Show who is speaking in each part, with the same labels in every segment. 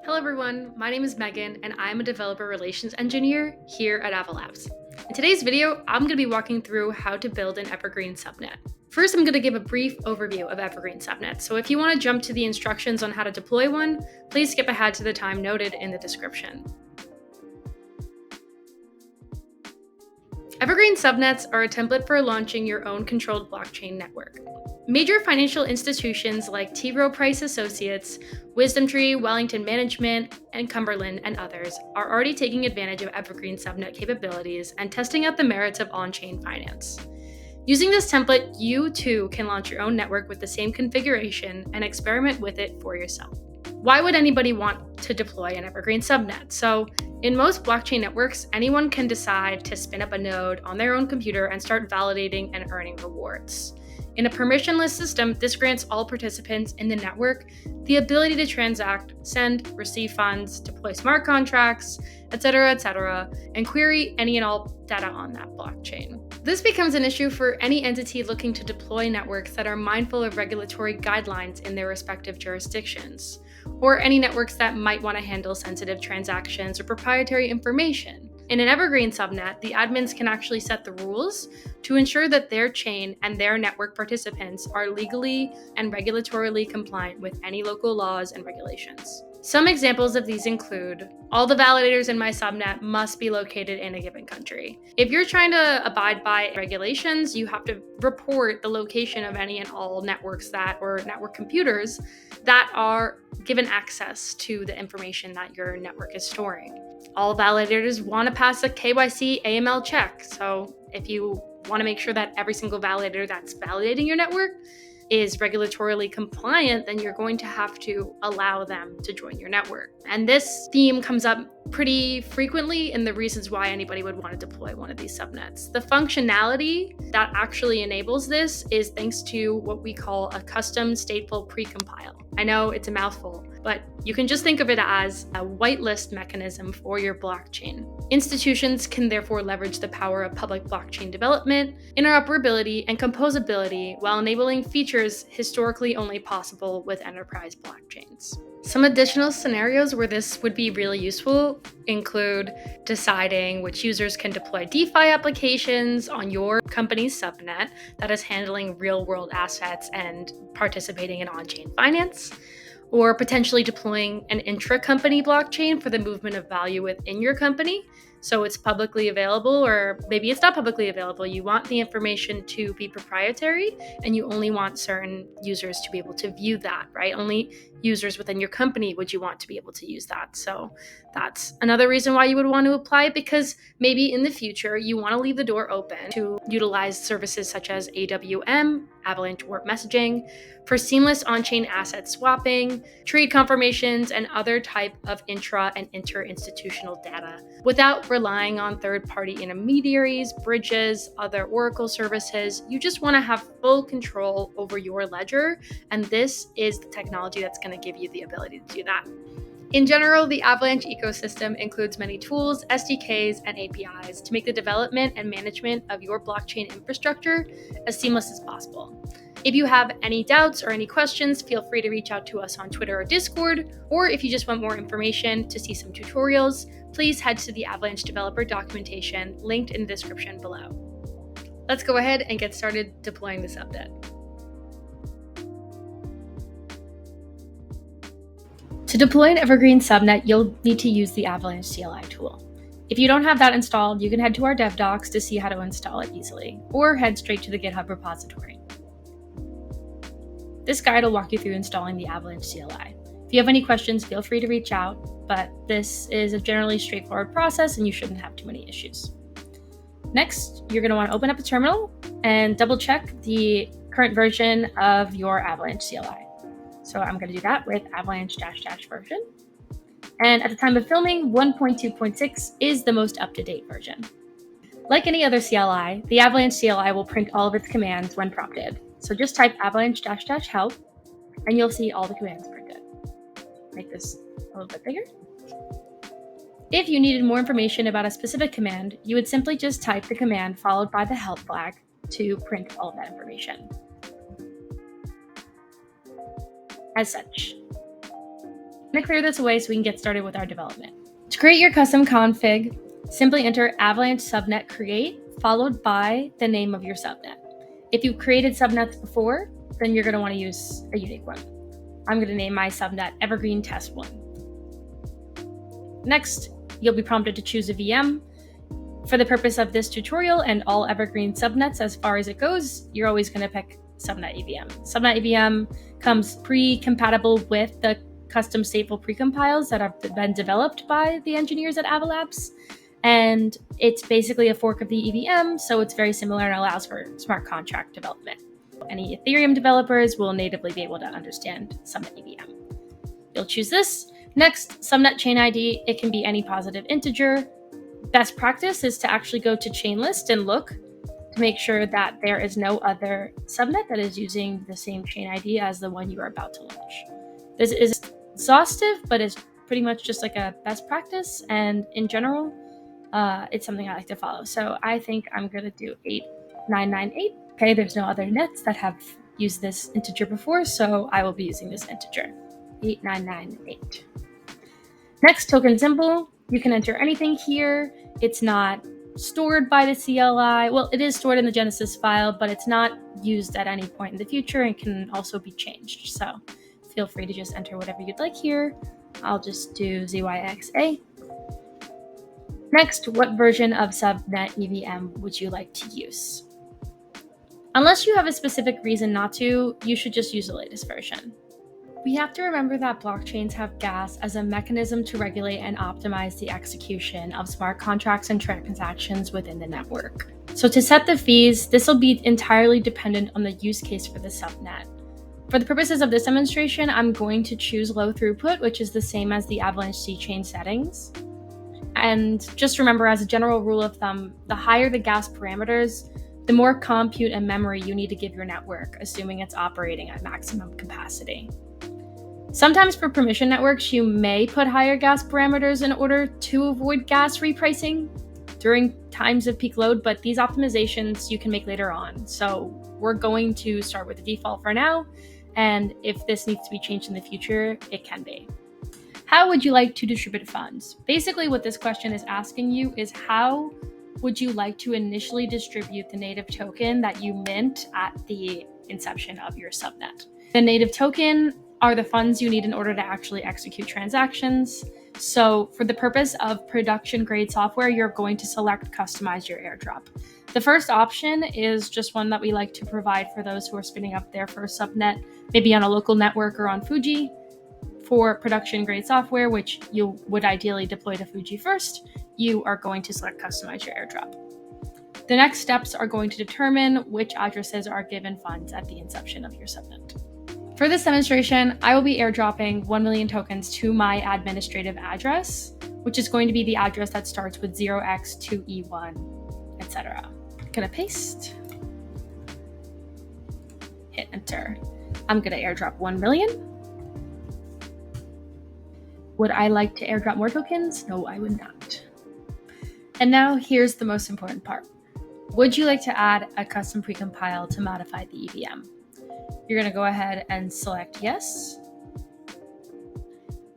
Speaker 1: Hello everyone, my name is Megan and I'm a developer relations engineer here at Ava Labs. In today's video, I'm going to be walking through how to build an Evergreen Subnet. First, I'm going to give a brief overview of Evergreen Subnet, so if you want to jump to the instructions on how to deploy one, please skip ahead to the time noted in the description. Evergreen Subnets are a template for launching your own controlled blockchain network. Major financial institutions like T. Rowe Price Associates, WisdomTree, Wellington Management, and Cumberland, and others are already taking advantage of Evergreen Subnet capabilities and testing out the merits of on-chain finance. Using this template, you too can launch your own network with the same configuration and experiment with it for yourself. Why would anybody want to deploy an Evergreen Subnet? So, in most blockchain networks, anyone can decide to spin up a node on their own computer and start validating and earning rewards. In a permissionless system, this grants all participants in the network the ability to transact, send, receive funds, deploy smart contracts, etc., and query any and all data on that blockchain. This becomes an issue for any entity looking to deploy networks that are mindful of regulatory guidelines in their respective jurisdictions, or any networks that might want to handle sensitive transactions or proprietary information. In an Evergreen Subnet, the admins can actually set the rules to ensure that their chain and their network participants are legally and regulatorily compliant with any local laws and regulations. Some examples of these include, all the validators in my subnet must be located in a given country. If you're trying to abide by regulations, you have to report the location of any and all networks or network computers that are given access to the information that your network is storing. All validators want to pass a KYC AML check. So if you want to make sure that every single validator that's validating your network is regulatorily compliant, then you're going to have to allow them to join your network. And this theme comes up pretty frequently in the reasons why anybody would want to deploy one of these subnets. The functionality that actually enables this is thanks to what we call a custom stateful precompile. I know it's a mouthful, but you can just think of it as a whitelist mechanism for your blockchain. Institutions can therefore leverage the power of public blockchain development, interoperability, and composability while enabling features historically only possible with enterprise blockchains. Some additional scenarios where this would be really useful include deciding which users can deploy DeFi applications on your company's subnet that is handling real-world assets and participating in on-chain finance, or potentially deploying an intra-company blockchain for the movement of value within your company. So it's publicly available, or maybe it's not publicly available. You want the information to be proprietary and you only want certain users to be able to view that, right? Only users within your company would you want to be able to use that. So that's another reason why you would want to apply it, because maybe in the future you want to leave the door open to utilize services such as AWM, Avalanche Warp Messaging, for seamless on-chain asset swapping, trade confirmations, and other type of intra and inter-institutional data without relying on third-party intermediaries, bridges, other Oracle services. You just want to have full control over your ledger, and this is the technology that's going to give you the ability to do that. In general, the Avalanche ecosystem includes many tools, SDKs, and APIs to make the development and management of your blockchain infrastructure as seamless as possible. If you have any doubts or any questions, feel free to reach out to us on Twitter or Discord, or if you just want more information to see some tutorials, please head to the Avalanche developer documentation linked in the description below. Let's go ahead and get started deploying this update. To deploy an Evergreen Subnet, you'll need to use the Avalanche CLI tool. If you don't have that installed, you can head to our dev docs to see how to install it easily, or head straight to the GitHub repository. This guide will walk you through installing the Avalanche CLI. If you have any questions, feel free to reach out, but this is a generally straightforward process and you shouldn't have too many issues. Next, you're going to want to open up a terminal and double check the current version of your Avalanche CLI. So I'm going to do that with Avalanche -- version. And at the time of filming, 1.2.6 is the most up-to-date version. Like any other CLI, the Avalanche CLI will print all of its commands when prompted. So just type avalanche -- help, and you'll see all the commands printed. Make this a little bit bigger. If you needed more information about a specific command, you would simply just type the command followed by the help flag to print all of that information. as such. I'm going to clear this away so we can get started with our development. To create your custom config, simply enter Avalanche Subnet create, followed by the name of your subnet. If you've created subnets before, then you're going to want to use a unique one. I'm going to name my subnet Evergreen Test 1. Next, you'll be prompted to choose a VM. For the purpose of this tutorial and all Evergreen subnets as far as it goes, you're always going to pick Subnet EVM. Subnet EVM comes pre-compatible with the custom stateful precompiles that have been developed by the engineers at Ava Labs. And it's basically a fork of the EVM, so it's very similar and allows for smart contract development. Any Ethereum developers will natively be able to understand Subnet EVM. You'll choose this. Next, subnet chain ID, it can be any positive integer. Best practice is to actually go to chain list and look to make sure that there is no other subnet that is using the same chain ID as the one you are about to launch. This is exhaustive, but it's pretty much just like a best practice. And in general, it's something I like to follow. So I think I'm going to do 8998. Okay, there's no other nets that have used this integer before, so I will be using this integer, 8998. Next, token symbol. You can enter anything here. It's not stored by the CLI. Well, it is stored in the Genesis file, but it's not used at any point in the future and can also be changed. So feel free to just enter whatever you'd like here. I'll just do ZYXA. Next, what version of Subnet EVM would you like to use? Unless you have a specific reason not to, you should just use the latest version. We have to remember that blockchains have gas as a mechanism to regulate and optimize the execution of smart contracts and transactions within the network. So to set the fees, this will be entirely dependent on the use case for the subnet. For the purposes of this demonstration, I'm going to choose low throughput, which is the same as the Avalanche-C chain settings. And just remember, as a general rule of thumb, the higher the gas parameters, the more compute and memory you need to give your network, assuming it's operating at maximum capacity. Sometimes for permission networks, you may put higher gas parameters in order to avoid gas repricing during times of peak load, but these optimizations you can make later on. So we're going to start with the default for now, and if this needs to be changed in the future, it can be. How would you like to distribute funds? Basically, what this question is asking you is how would you like to initially distribute the native token that you mint at the inception of your subnet? The native token are the funds you need in order to actually execute transactions. So for the purpose of production grade software, you're going to select customize your airdrop. The first option is just one that we like to provide for those who are spinning up their first subnet, maybe on a local network or on Fuji. For production grade software, which you would ideally deploy to Fuji first, you are going to select customize your airdrop. The next steps are going to determine which addresses are given funds at the inception of your subnet. For this demonstration, I will be airdropping 1 million tokens to my administrative address, which is going to be the address that starts with 0x2E1, etc. Gonna paste, hit enter. I'm gonna airdrop 1 million. Would I like to airdrop more tokens? No, I would not. And now here's the most important part. Would you like to add a custom precompile to modify the EVM? You're going to go ahead and select yes.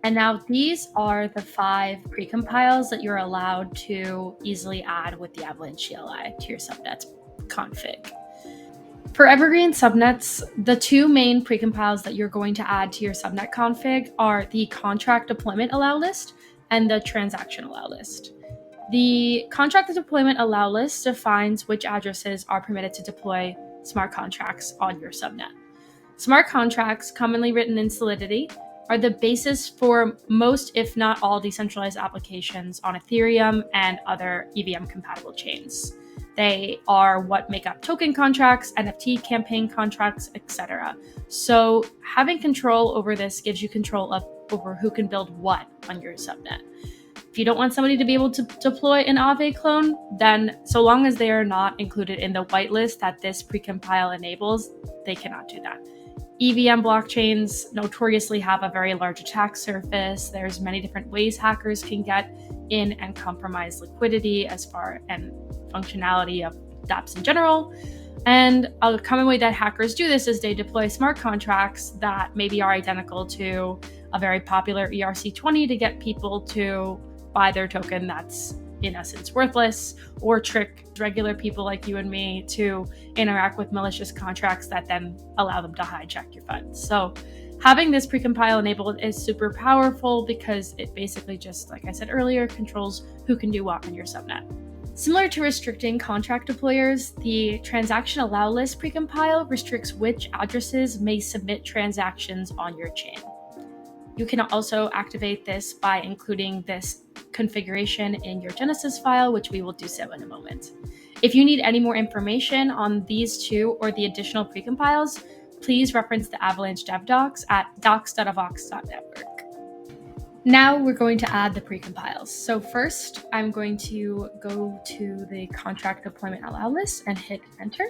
Speaker 1: And now these are the 5 precompiles that you're allowed to easily add with the Avalanche CLI to your subnet config. For Evergreen subnets, the 2 main precompiles that you're going to add to your subnet config are the contract deployment allow list and the transaction allow list. The contract deployment allow list defines which addresses are permitted to deploy smart contracts on your subnet. Smart contracts, commonly written in Solidity, are the basis for most, if not all, decentralized applications on Ethereum and other EVM-compatible chains. They are what make up token contracts, NFT campaign contracts, etc. So having control over this gives you control over who can build what on your subnet. If you don't want somebody to be able to deploy an Ava clone, then so long as they are not included in the whitelist that this precompile enables, they cannot do that. EVM blockchains notoriously have a very large attack surface. There's many different ways hackers can get in and compromise liquidity and functionality of dApps in general. And a common way that hackers do this is they deploy smart contracts that maybe are identical to a very popular ERC20 to get people to buy their token that's in essence worthless, or trick regular people like you and me to interact with malicious contracts that then allow them to hijack your funds. So having this precompile enabled is super powerful because it basically just, like I said earlier, controls who can do what on your subnet. Similar to restricting contract deployers, the transaction allow list precompile restricts which addresses may submit transactions on your chain. You can also activate this by including this configuration in your Genesis file, which we will do so in a moment. If you need any more information on these two or the additional precompiles, please reference the Avalanche dev docs at docs.avox.network. Now we're going to add the precompiles. So first, I'm going to go to the contract deployment allow list and hit enter.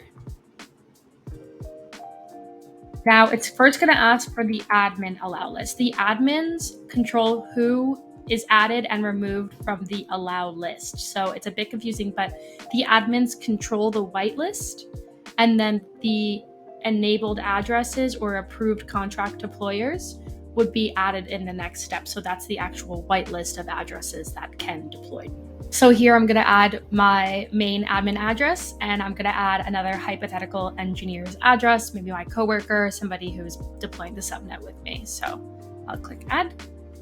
Speaker 1: Now it's first going to ask for the admin allow list. The admins control who is added and removed from the allow list. So it's a bit confusing, but the admins control the whitelist, and then the enabled addresses or approved contract deployers would be added in the next step. So that's the actual whitelist of addresses that can deploy. So here I'm going to add my main admin address, and I'm going to add another hypothetical engineer's address, maybe my coworker, somebody who's deploying the subnet with me. So I'll click add.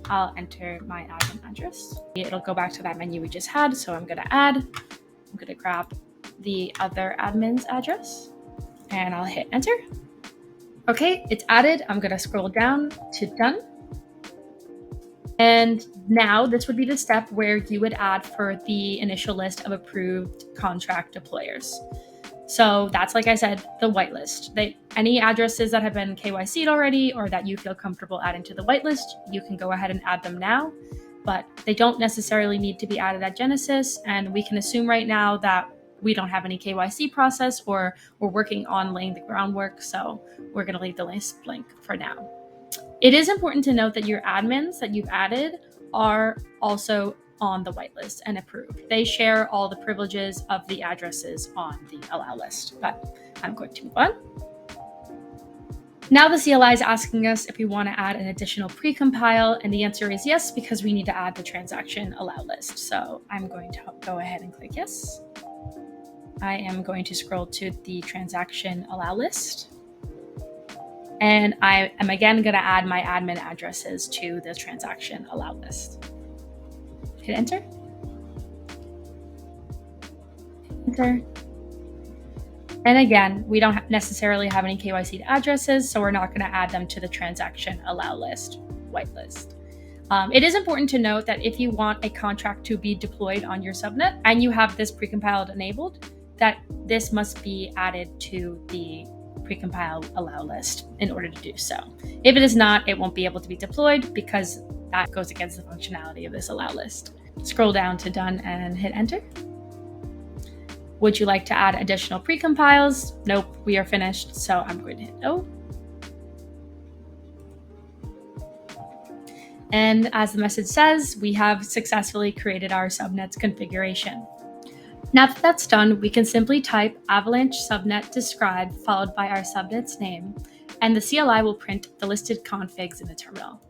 Speaker 1: I'll enter my admin address. It'll go back to that menu we just had. So I'm going to add. I'm going to grab the other admin's address and I'll hit enter. Okay, it's added. I'm going to scroll down to done. And now this would be the step where you would add for the initial list of approved contract deployers. So that's, like I said, the whitelist. Any addresses that have been KYC'd already or that you feel comfortable adding to the whitelist, you can go ahead and add them now, but they don't necessarily need to be added at Genesis. And we can assume right now that we don't have any KYC process or we're working on laying the groundwork. So we're going to leave the list blank for now. It is important to note that your admins that you've added are also on the whitelist and approved. They share all the privileges of the addresses on the allow list, but I'm going to move on. Now the CLI is asking us if we want to add an additional precompile, and the answer is yes, because we need to add the transaction allow list. So I'm going to go ahead and click yes. I am going to scroll to the transaction allow list. And I am again going to add my admin addresses to the transaction allow list. Hit enter. Enter. And again, we don't necessarily have any KYC addresses, so we're not going to add them to the transaction allow list whitelist. It is important to note that if you want a contract to be deployed on your subnet and you have this precompiled enabled, that this must be added to the precompile allow list in order to do so. If it is not, it won't be able to be deployed because that goes against the functionality of this allow list. Scroll down to done and hit enter. Would you like to add additional precompiles? Nope, we are finished, so I'm going to hit no. And as the message says, we have successfully created our subnet's configuration. Now that that's done, we can simply type Avalanche subnet describe followed by our subnet's name, and the CLI will print the listed configs in the terminal.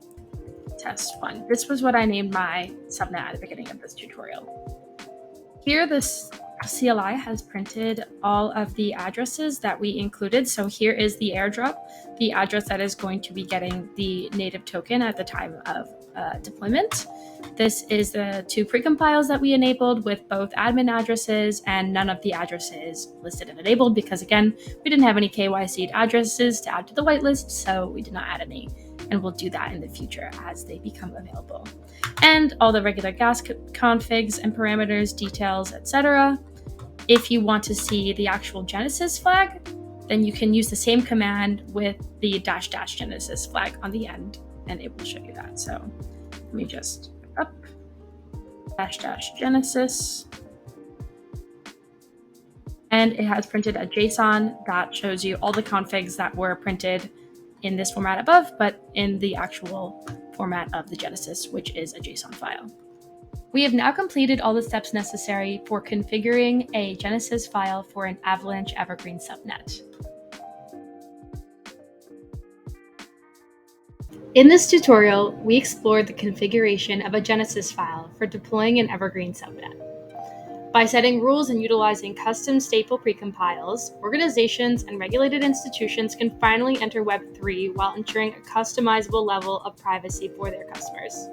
Speaker 1: Test 1. This was what I named my subnet at the beginning of this tutorial. Here, this CLI has printed all of the addresses that we included. So here is the airdrop, the address that is going to be getting the native token at the time of deployment. This is the two precompiles that we enabled with both admin addresses and none of the addresses listed and enabled because, again, we didn't have any KYC addresses to add to the whitelist, so we did not add any. And we'll do that in the future as they become available. And all the regular gas configs and parameters, details, etc. If you want to see the actual Genesis flag, then you can use the same command with the -- Genesis flag on the end, and it will show you that. So let me just up -- Genesis. And it has printed a JSON that shows you all the configs that were printed in this format above, but in the actual format of the Genesis, which is a JSON file. We have now completed all the steps necessary for configuring a Genesis file for an Avalanche Evergreen Subnet. In this tutorial, we explored the configuration of a Genesis file for deploying an Evergreen Subnet. By setting rules and utilizing custom stateful precompiles, organizations and regulated institutions can finally enter Web3 while ensuring a customizable level of privacy for their customers.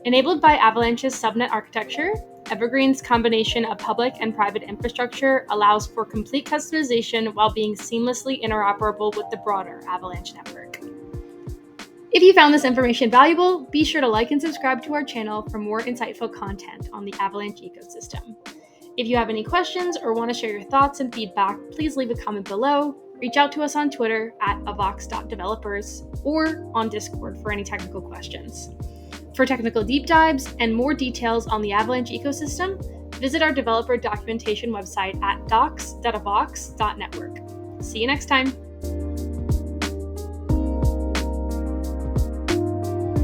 Speaker 1: Enabled by Avalanche's subnet architecture, Evergreen's combination of public and private infrastructure allows for complete customization while being seamlessly interoperable with the broader Avalanche network. If you found this information valuable, be sure to like and subscribe to our channel for more insightful content on the Avalanche ecosystem. If you have any questions or want to share your thoughts and feedback, please leave a comment below, reach out to us on Twitter @avox.developers, or on Discord for any technical questions. For technical deep dives and more details on the Avalanche ecosystem, visit our developer documentation website at docs.avox.network. See you next time.